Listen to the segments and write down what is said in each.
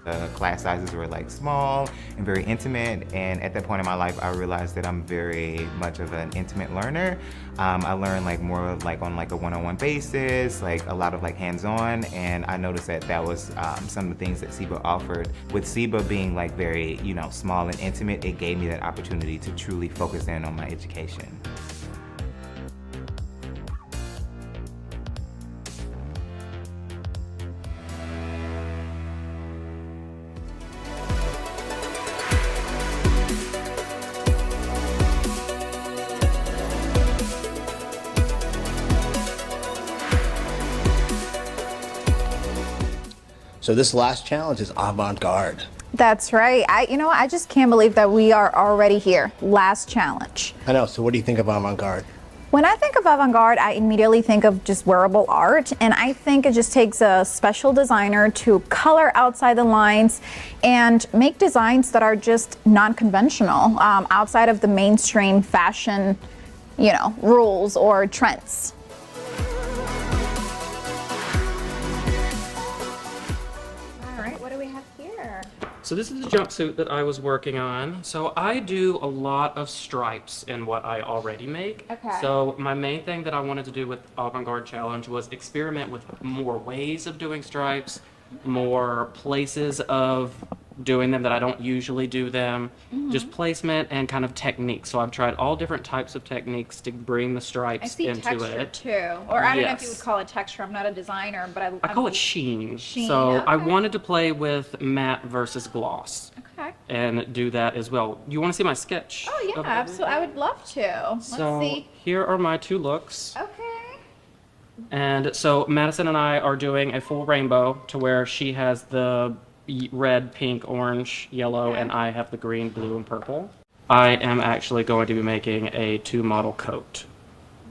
The class sizes were like small and very intimate, and at that point in my life I realized that I'm very much of an intimate learner. I learn like more like on like a one-on-one basis, like a lot of like hands-on, and I noticed that that was some of the things that SIBA offered. With SIBA being like very, you know, small and intimate, it gave me that opportunity to truly focus in on my education. So this last challenge is avant-garde. That's right. You know what? I just can't believe that we are already here. Last challenge. I know, so what do you think of avant-garde? When I think of avant-garde, I immediately think of just wearable art, and I think it just takes a special designer to color outside the lines and make designs that are just non-conventional, outside of the mainstream fashion, you know, rules or trends. All right, what do we have here? So this is the jumpsuit that I was working on. So I do a lot of stripes in what I already make. Okay. So my main thing that I wanted to do with Avant-Garde Challenge was experiment with more ways of doing stripes, more places of doing them that I don't usually do them, just placement and kind of technique. So I've tried all different types of techniques to bring the I stripes see into texture it. too, or I don't know if you Yes. would call it texture. I'm not a designer, but I call it sheen. Sheen, So I okay. wanted to play with matte versus gloss. Okay. And do that as well. You want to see my sketch? Oh yeah, of absolutely. I would love to. Let's So see. here are my two looks. Okay. And so Madison and I are doing a full rainbow to where she has the red, pink, orange, yellow, Okay. and I have the green, blue, and purple. I am actually going to be making a two-model coat.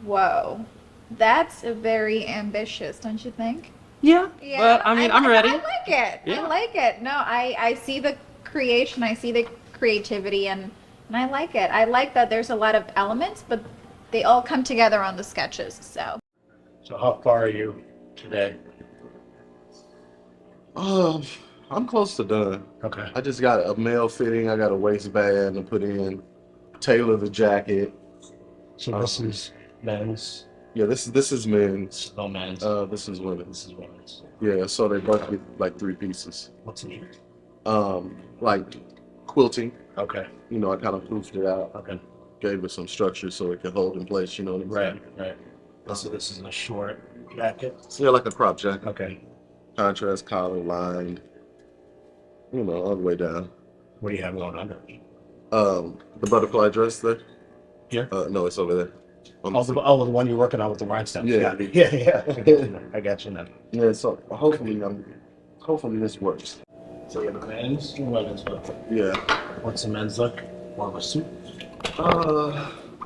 Whoa, that's very ambitious, don't you think? Yeah, but I mean, I'm ready. I like it. Yeah. I like it. No, I see the creation. I see the creativity, and I like it. I like that there's a lot of elements, but they all come together on the sketches. So. So how far are you today? I'm close to done. Okay. I just got a male fitting. I got a waistband to put in, tailor the jacket. So this is men's, Yeah, this is men's. no men's. This is women's. This is women's. Yeah, so they both get like 3 pieces. What's in here? Like quilting. Okay. You know, I kind of poofed it out, Okay. gave it some structure so it could hold in place. You know what I'm saying? Right. So this is a short jacket. So yeah, like a crop jacket. Okay. Contrast collar lined. You know, all the way down. What do you have going under? The butterfly dress there. Here? No, it's over there. On Oh, the one you're working on with the rhinestones. Yeah. Yeah. I got you now. Yeah, so hopefully this works. So you have men's and women's look. Yeah. What's the men's look? More of a suit?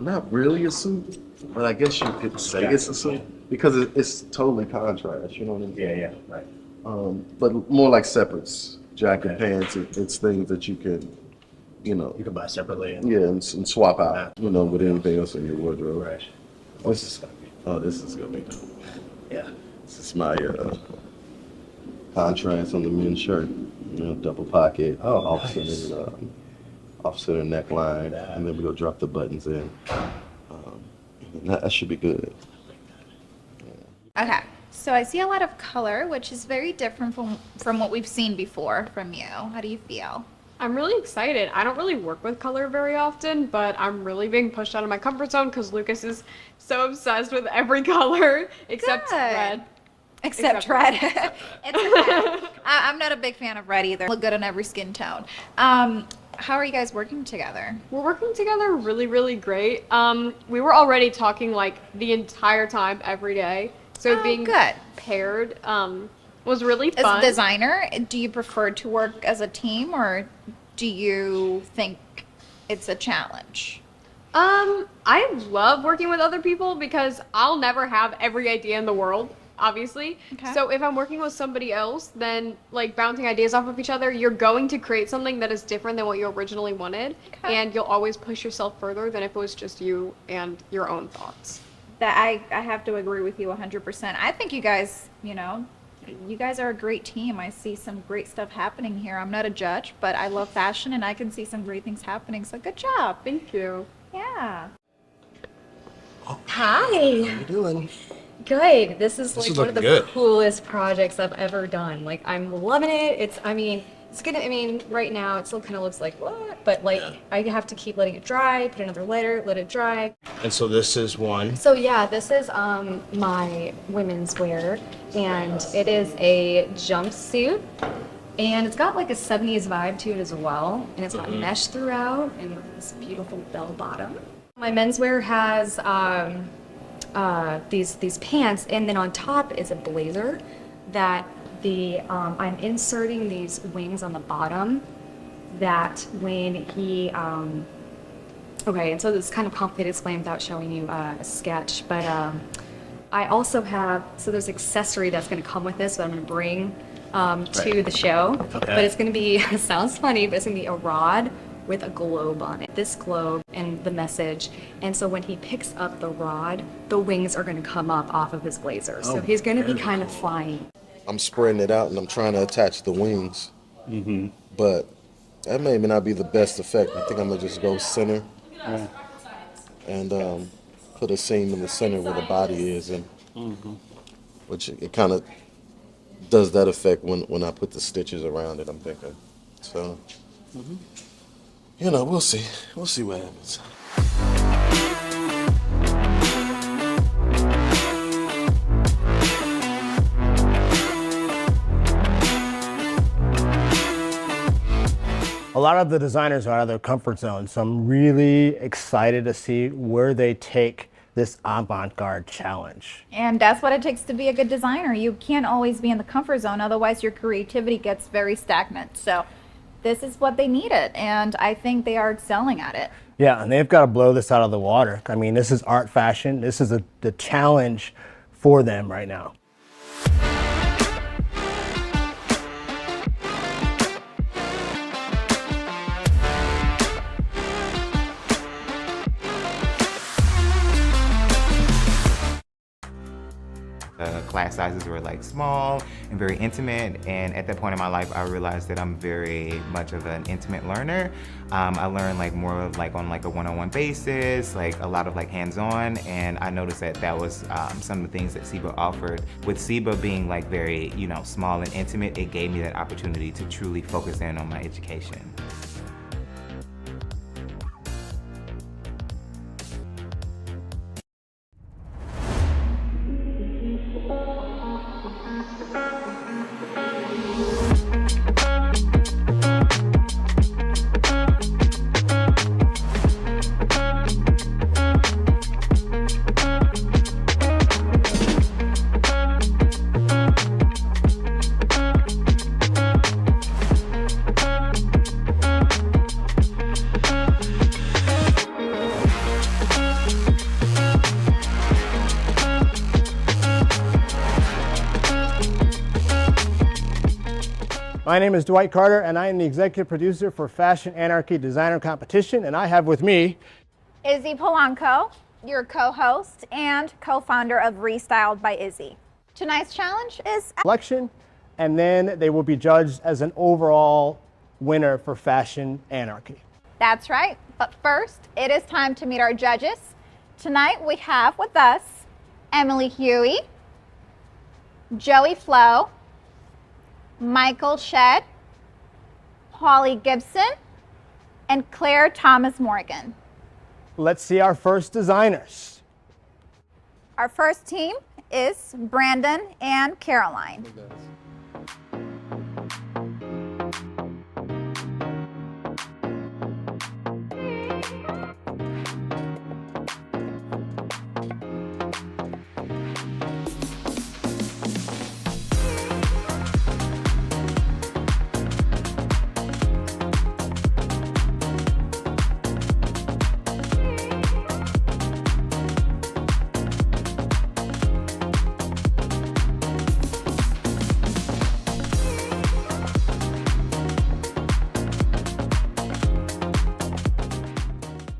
Not really a suit, but I guess you could say it's a suit because it's totally contrast. You know what I mean? Yeah. Right. But more like separates, jacket, Okay. pants. It's things that you can, you know, You can buy separately. and swap out. You know, with anything else in your wardrobe. Right. What's this gonna be? Oh, this is gonna be. Yeah. This is my contrast on the men's shirt. You know, double pocket, Oh, off-center neckline, Yeah. and then we go drop the buttons in. And that should be good. Okay. So I see a lot of color, which is very different from what we've seen before from you. How do you feel? I'm really excited. I don't really work with color very often, but I'm really being pushed out of my comfort zone because Lucas is so obsessed with every color except Good. red. Except Except red. red. It's okay. I'm not a big fan of red either. Look good on every skin tone. How are you guys working together? We're working together really, really great. We were already talking like the entire time, every day. So Oh, being good. paired was really As fun. a designer, do you prefer to work as a team, or do you think it's a challenge? I love working with other people because I'll never have every idea in the world, obviously. Okay. So if I'm working with somebody else, then like bouncing ideas off of each other, you're going to create something that is different than what you originally wanted, Okay. and you'll always push yourself further than if it was just you and your own thoughts. That I have to agree with you 100%. I think you guys, you guys are a great team. I see some great stuff happening here. I'm not a judge, but I love fashion and I can see some great things happening. So good job. Thank you. Yeah. Hi. How you doing? Good. This is This like is one of the looking good. coolest projects I've ever done. Like I'm loving it. It's gonna, right now it still kind of looks like what, but like Yeah. I have to keep letting it dry, put another layer, let it dry. And so this is one. So yeah, this is my women's wear, and it is a jumpsuit, and it's got like a 70s vibe to it as well, and it's got mesh throughout and this beautiful bell bottom. My menswear has these pants, and then on top is a blazer that I'm inserting these wings on the bottom that when he okay, and so this is kind of complicated to explain without showing you a sketch, but I also have, so there's accessory that's going to come with this that I'm going to bring to the show, but it's going to be, it sounds funny, but it's going to be a rod with a globe on it. This globe and the message, and so when he picks up the rod, the wings are going to come up off of his blazer. So he's going to be kind of flying. I'm spreading it out and I'm trying to attach the wings. But that may not be the best effect. I think I'm gonna just go center and put a seam in the center where the body is, and which it kind of does that effect when I put the stitches around it, I'm thinking. So, we'll see. We'll see what happens. A lot of the designers are out of their comfort zone, so I'm really excited to see where they take this avant-garde challenge. And that's what it takes to be a good designer. You can't always be in the comfort zone, otherwise your creativity gets very stagnant. So this is what they needed, and I think they are excelling at it. Yeah, and they've got to blow this out of the water. I mean, this is art fashion. This is the challenge for them right now. Class sizes were like small and very intimate, and at that point in my life I realized that I'm very much of an intimate learner. I learned like more like on like a one-on-one basis, like a lot of like hands-on, and I noticed that that was some of the things that SIBA offered. With SIBA being like very small and intimate, it gave me that opportunity to truly focus in on my education. My name is Dwight Carter, and I am the executive producer for Fashion Anarchy Designer Competition, and I have with me Izzy Polanco, your co-host and co-founder of Restyled by Izzy. Tonight's challenge is selection, and then they will be judged as an overall winner for Fashion Anarchy. That's right. But first, it is time to meet our judges. Tonight we have with us Emily Huey, Joey Flo, Michael Shedd, Holly Gibson, and Claire Thomas Morgan. Let's see our first designers. Our first team is Brandon and Caroline.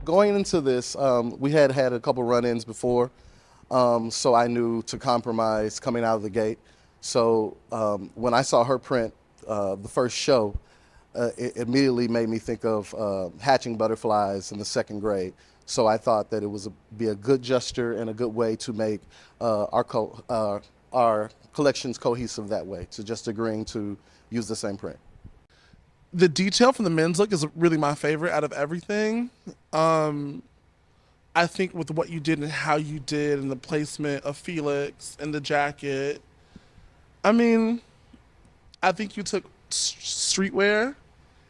Going into this, we had a couple run-ins before, so I knew to compromise coming out of the gate. So when I saw her print the first show, it immediately made me think of hatching butterflies in the second grade. So I thought that it was be a good gesture and a good way to make our collections cohesive that way, to just agreeing to use the same print. The detail from the men's look is really my favorite out of everything. I think with what you did and how you did and the placement of Felix and the jacket, I mean, I think you took streetwear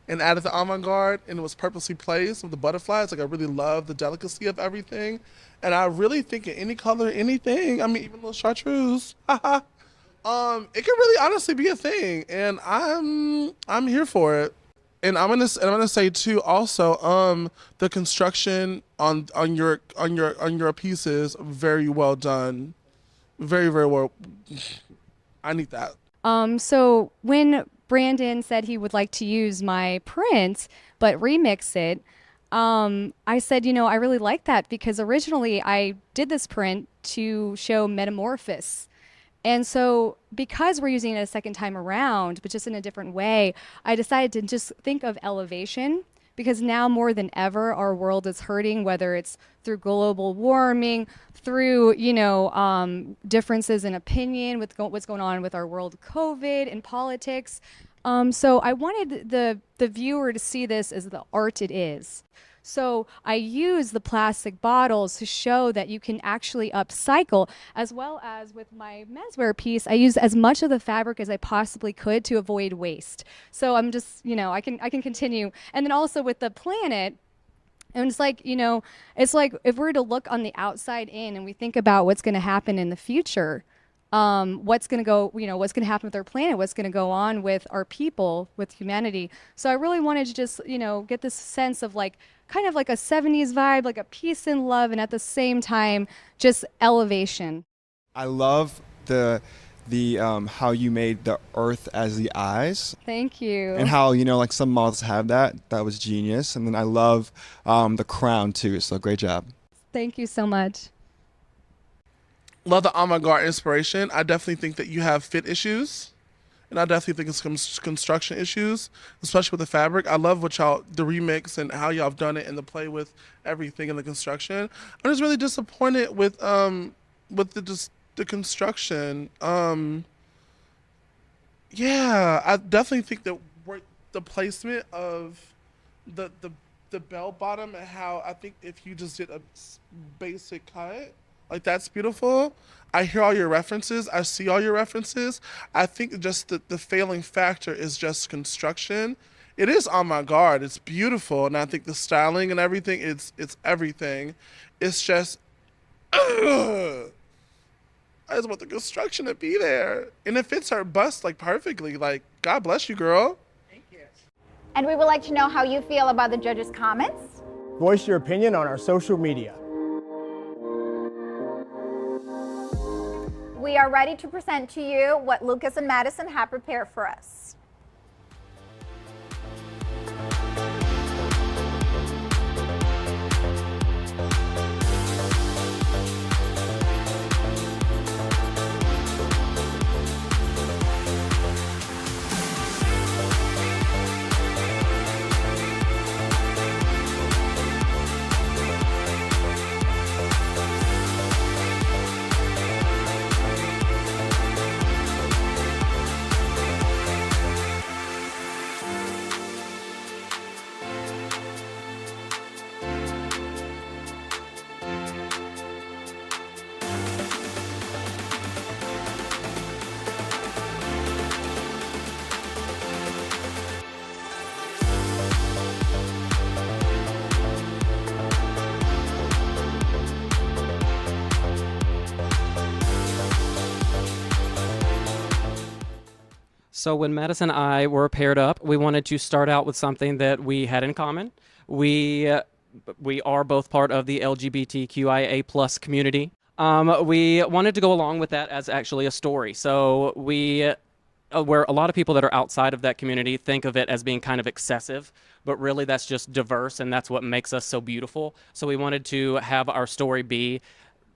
and added the avant-garde, and it was purposely placed with the butterflies. Like, I really love the delicacy of everything. And I really think in any color, anything, I mean, even little chartreuse, it can really honestly be a thing. And I'm here for it. And I'm gonna say too, also, the construction on your pieces, very well done. Very, very well. I need that. So when Brandon said he would like to use my print, but remix it, I said, I really like that because originally I did this print to show Metamorphosis. And so because we're using it a second time around, but just in a different way, I decided to just think of elevation, because now more than ever, our world is hurting, whether it's through global warming, through, differences in opinion with what's going on with our world, COVID and politics. So I wanted the viewer to see this as the art it is. So I use the plastic bottles to show that you can actually upcycle, as well as with my menswear piece, I used as much of the fabric as I possibly could to avoid waste. So I'm just, I can continue. And then also with the planet, and it's like, it's like if we were to look on the outside in and we think about what's going to happen in the future, what's going to go, what's going to happen with our planet, what's going to go on with our people, with humanity. So I really wanted to just, get this sense of kind of like a 70s vibe, like a peace and love, and at the same time, just elevation. I love the how you made the earth as the eyes. Thank you. And how, like some moths have that. That was genius. And then I love the crown too. So great job. Thank you so much. Love the avant-garde inspiration. I definitely think that you have fit issues, and I definitely think it's construction issues, especially with the fabric. I love the remix and how y'all have done it and the play with everything in the construction. I'm just really disappointed with the construction. Yeah, I definitely think that the placement of the bell bottom, and how I think if you just did a basic cut, that's beautiful. I hear all your references. I see all your references. I think just the failing factor is just construction. It is avant-garde. It's beautiful. And I think the styling and everything, it's everything. It's just, I just want the construction to be there. And it fits her bust perfectly. God bless you, girl. And we would like to know how you feel about the judges' comments. Voice your opinion on our social media. We are ready to present to you what Lucas and Madison have prepared for us. So when Madison and I were paired up, we wanted to start out with something that we had in common. We are both part of the LGBTQIA plus community. We wanted to go along with that as actually a story. So where a lot of people that are outside of that community think of it as being kind of excessive, but really that's just diverse, and that's what makes us so beautiful. So we wanted to have our story be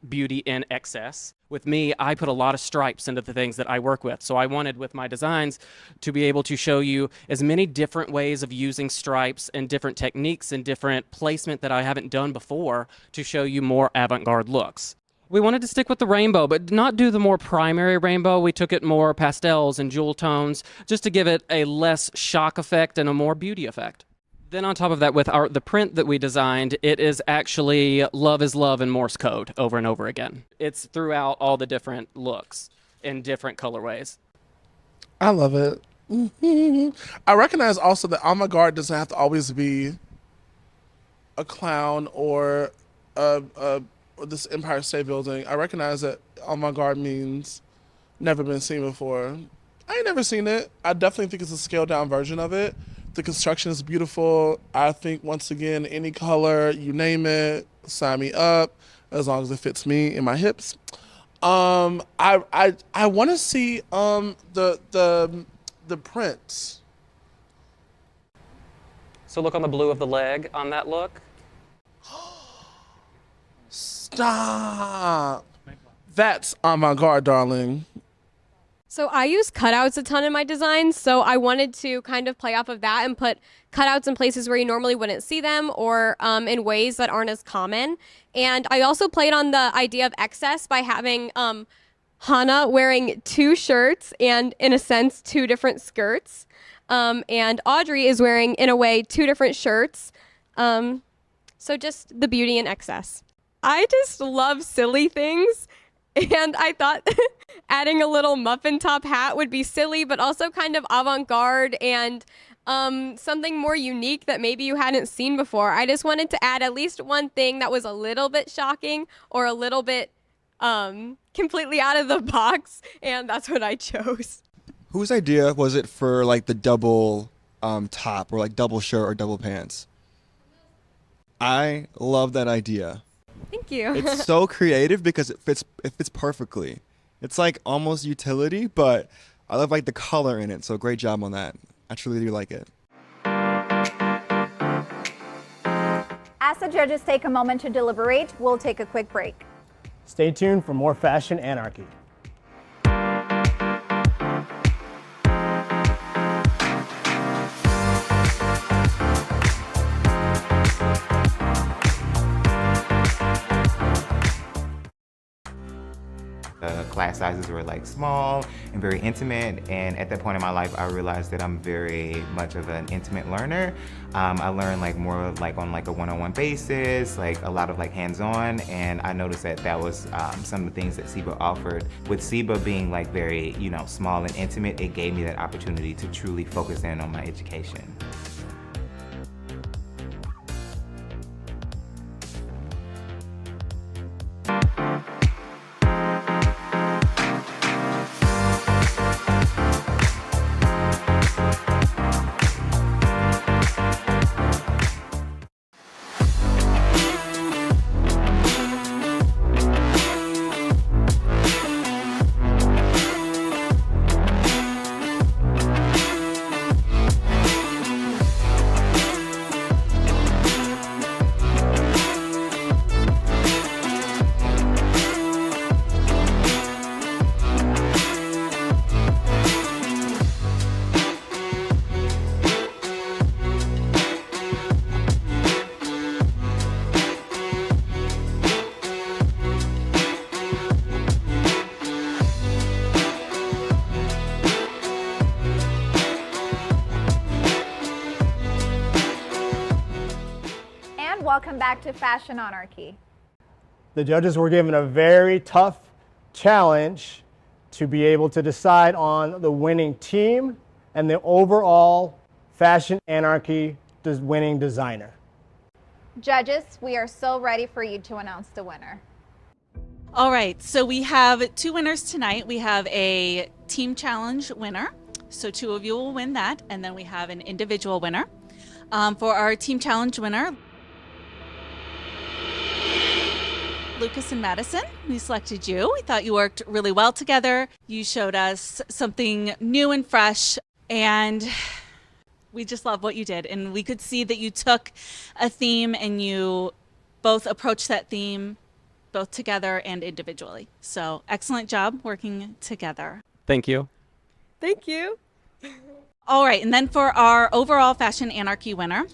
beauty in excess. With me, I put a lot of stripes into the things that I work with. So I wanted with my designs to be able to show you as many different ways of using stripes and different techniques and different placement that I haven't done before to show you more avant-garde looks. We wanted to stick with the rainbow, but not do the more primary rainbow. We took it more pastels and jewel tones just to give it a less shock effect and a more beauty effect. Then on top of that, with the print that we designed, it is actually love is love in Morse code over and over again. It's throughout all the different looks in different colorways. I love it. I recognize also that avant-garde doesn't have to always be a clown or this Empire State Building. I recognize that avant-garde means never been seen before. I ain't never seen it. I definitely think it's a scaled down version of it. The construction is beautiful. I think, once again, any color, you name it, sign me up, as long as it fits me in my hips. I want to see the prints. So look on the blue of the leg on that look. Stop. That's avant-garde, darling. So I use cutouts a ton in my designs, so I wanted to kind of play off of that and put cutouts in places where you normally wouldn't see them, or in ways that aren't as common. And I also played on the idea of excess by having Hannah wearing 2 shirts and, in a sense, 2 different skirts. And Audrey is wearing, in a way, 2 different shirts. So just the beauty in excess. I just love silly things. And I thought adding a little muffin top hat would be silly, but also kind of avant-garde and something more unique that maybe you hadn't seen before. I just wanted to add at least one thing that was a little bit shocking or a little bit completely out of the box, and that's what I chose. Whose idea was it for like the double top or like double shirt or double pants? I love that idea. Thank you. It's so creative because it fits perfectly. It's like almost utility, but I love like the color in it. So great job on that. I truly do like it. As the judges take a moment to deliberate, we'll take a quick break. Stay tuned for more Fashion Anarchy. Class sizes were like small and very intimate, and at that point in my life I realized that I'm very much of an intimate learner. I learned like more like on like a one-on-one basis, like a lot of like hands-on, and I noticed that that was some of the things that SIBA offered. With SIBA being like very, you know, small and intimate, it gave me that opportunity to truly focus in on my education. Welcome back to Fashion Anarchy. The judges were given a very tough challenge to be able to decide on the winning team and the overall Fashion Anarchy winning designer. Judges, we are so ready for you to announce the winner. All right, so we have 2 winners tonight. We have a team challenge winner, so 2 of you will win that, and then we have an individual winner. For our team challenge winner, Lucas and Madison, we selected you. We thought you worked really well together. You showed us something new and fresh, and we just love what you did. And we could see that you took a theme and you both approached that theme both together and individually. So excellent job working together. Thank you. Thank you. All right, and then for our overall Fashion Anarchy winner,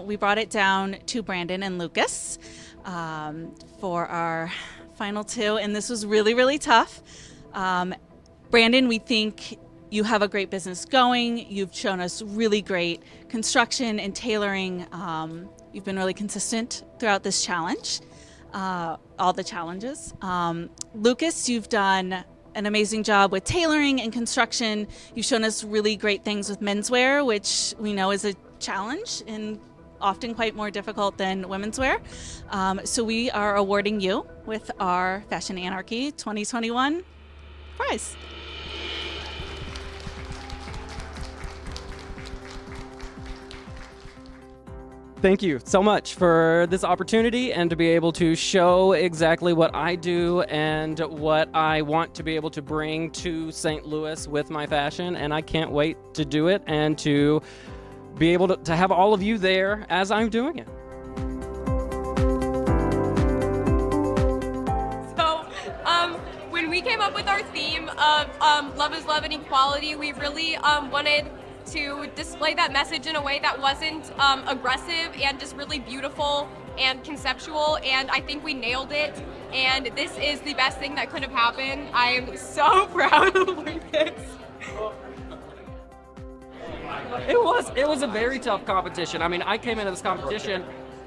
we brought it down to Brandon and Lucas for our final two, and this was really, really tough. Brandon, we think you have a great business going. You've shown us really great construction and tailoring. You've been really consistent throughout this challenge, all the challenges. Lucas, you've done an amazing job with tailoring and construction. You've shown us really great things with menswear, which we know is a challenge and often quite more difficult than women's wear. So we are awarding you with our Fashion Anarchy 2021 prize. Thank you so much for this opportunity and to be able to show exactly what I do and what I want to be able to bring to St. Louis with my fashion. And I can't wait to do it and to be able to have all of you there as I'm doing it. So, when we came up with our theme of love is love and equality, we really wanted to display that message in a way that wasn't aggressive and just really beautiful and conceptual, and I think we nailed it, and this is the best thing that could have happened. I am so proud of Lucas. It was a very tough competition. I mean, I came into this competition,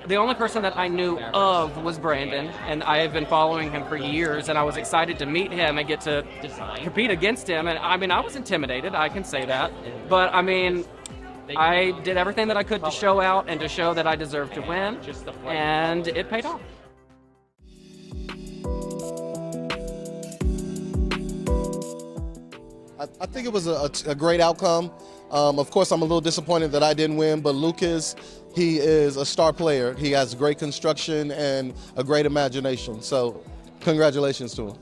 the only person that I knew of was Brandon, and I have been following him for years, and I was excited to meet him and get to compete against him. And I mean, I was intimidated, I can say that. But I mean, I did everything that I could to show out and to show that I deserved to win, and it paid off. I think it was a great outcome. Of course, I'm a little disappointed that I didn't win, but Lucas, he is a star player. He has great construction and a great imagination. So congratulations to him.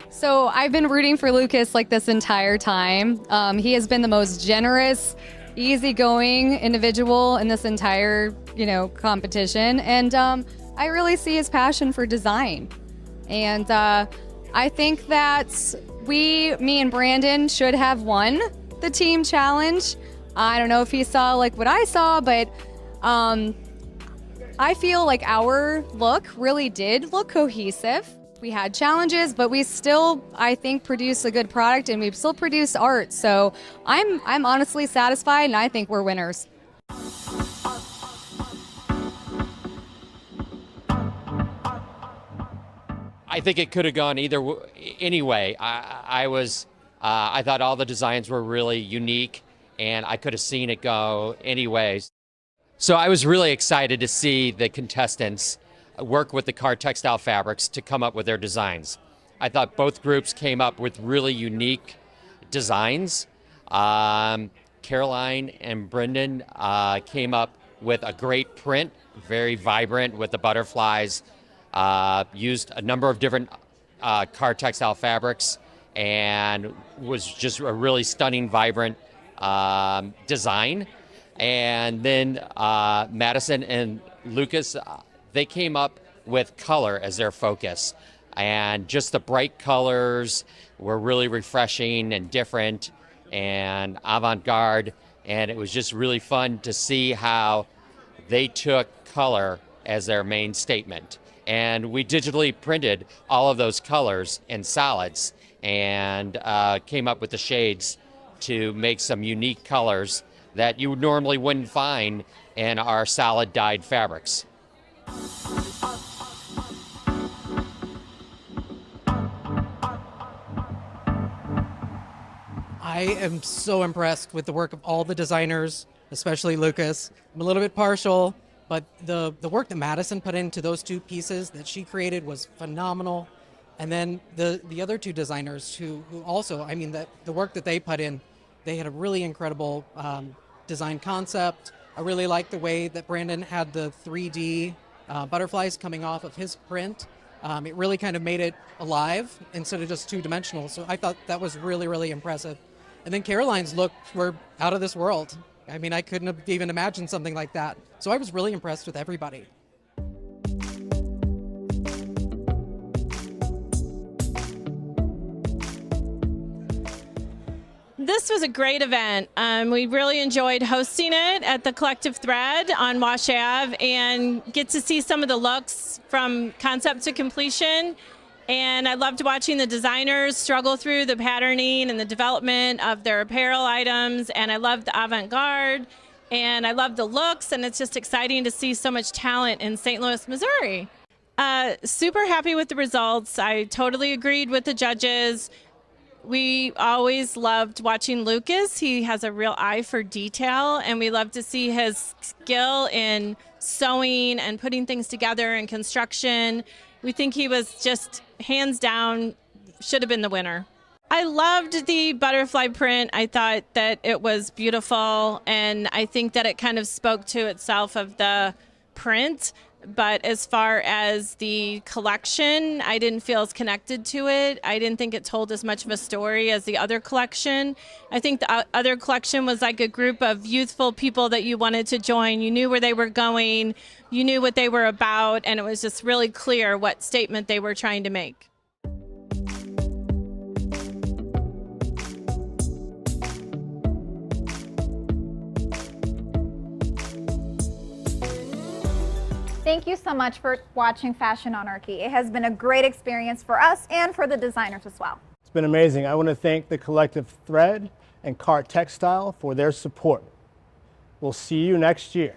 So I've been rooting for Lucas like this entire time. He has been the most generous, easygoing individual in this entire, competition. And I really see his passion for design. And I think that me and Brandon should have won the team challenge. I don't know if he saw like what I saw, but I feel like our look really did look cohesive. We had challenges, but we still, I think, produced a good product, and we've still produced art. So I'm honestly satisfied, and I think we're winners. I think it could have gone any way. I thought all the designs were really unique, and I could have seen it go anyways. So I was really excited to see the contestants work with the Car Textile Fabrics to come up with their designs. I thought both groups came up with really unique designs. Caroline and Brendan came up with a great print, very vibrant with the butterflies, used a number of different Car Textile fabrics, and was just a really stunning, vibrant design. And then Madison and Lucas, they came up with color as their focus. And just the bright colors were really refreshing and different and avant-garde. And it was just really fun to see how they took color as their main statement. And we digitally printed all of those colors in solids and came up with the shades to make some unique colors that you normally wouldn't find in our solid dyed fabrics. I am so impressed with the work of all the designers, especially Lucas. I'm a little bit partial, but the work that Madison put into those two pieces that she created was phenomenal. And then the other two designers who also, I mean, the work that they put in, they had a really incredible design concept. I really liked the way that Brandon had the 3D butterflies coming off of his print. It really kind of made it alive instead of just two-dimensional. So I thought that was really, really impressive. And then Caroline's look were out of this world. I mean, I couldn't have even imagined something like that. So I was really impressed with everybody. This was a great event. We really enjoyed hosting it at the Collective Thread on Wash Ave and get to see some of the looks from concept to completion. And I loved watching the designers struggle through the patterning and the development of their apparel items. And I loved the avant-garde and I loved the looks. And it's just exciting to see so much talent in St. Louis, Missouri. Super happy with the results. I totally agreed with the judges. We always loved watching Lucas. He has a real eye for detail, and we love to see his skill in sewing and putting things together and construction. We think he was just hands down should have been the winner. I loved the butterfly print. I thought that it was beautiful, and I think that it kind of spoke to itself of the print. But as far as the collection, I didn't feel as connected to it. I didn't think it told as much of a story as the other collection. I think the other collection was like a group of youthful people that you wanted to join. You knew where they were going, you knew what they were about, and it was just really clear what statement they were trying to make. Thank you so much for watching Fashion Anarchy. It has been a great experience for us and for the designers as well. It's been amazing. I want to thank the Collective Thread and Cart Textile for their support. We'll see you next year.